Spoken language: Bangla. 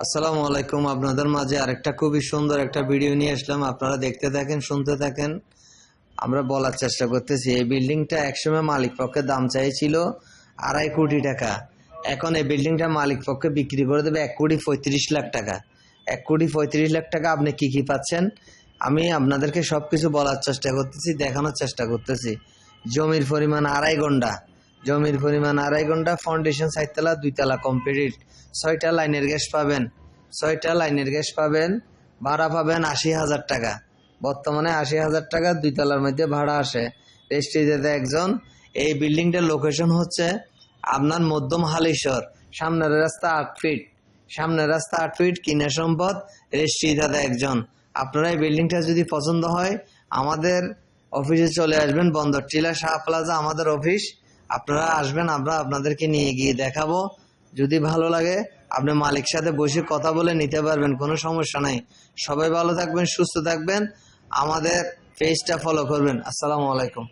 আসসালামু আলাইকুম। আপনাদের মাঝে আরেকটা খুবই সুন্দর একটা ভিডিও নিয়ে আসলাম। আপনারা দেখতে থাকেন, শুনতে থাকেন। আমরা বলার চেষ্টা করতেছি, এই বিল্ডিংটা একসময় মালিক পক্ষের দাম চাইছিল 2.5 কোটি টাকা। এখন এই বিল্ডিংটা মালিক পক্ষে বিক্রি করে দেবে 1,35,00,000 টাকা। 1,35,00,000 টাকা আপনি কি কি পাচ্ছেন? আমি আপনাদেরকে সবকিছু বলার চেষ্টা করতেছি, দেখানোর চেষ্টা করতেছি। জমির পরিমাণ 2.5 ঘন্টা, জমির পরিমাণ 2.5 ঘন্টা, ফাউন্ডেশন 4 তলা, 2 তলা কমপ্লিট। 6টা লাইনের গ্যাস পাবেন, 6টা লাইনের গ্যাস পাবেন। ভাড়া পাবেন 80,000 টাকা। বর্তমানে 80,000 টাকা 2 তলার মধ্যে ভাড়া আসে। রেজিস্ট্রিতে একজন। এই বিল্ডিংটার লোকেশন হচ্ছে আপনার মধ্যম হালিশহর। সামনের রাস্তা 8 ফিট, সামনের রাস্তা 8 ফিট, কিনা সম্পদ রেজিস্ট্রিতে একজন। আপনারা এই বিল্ডিংটা যদি পছন্দ হয় আমাদের অফিসে চলে আসবেন। বন্দর টিলা শাহ প্লাজা আমাদের অফিস। আপনারা আসবেন, আমরা আপনাদেরকে নিয়ে গিয়ে দেখাবো। যদি ভালো লাগে আপনি মালিক সাথে বসে কথা বলে নিতে পারবেন, কোনো সমস্যা নাই। সবাই ভালো থাকবেন, সুস্থ থাকবেন, আমাদের পেজটা ফলো করবেন। আসসালামু আলাইকুম।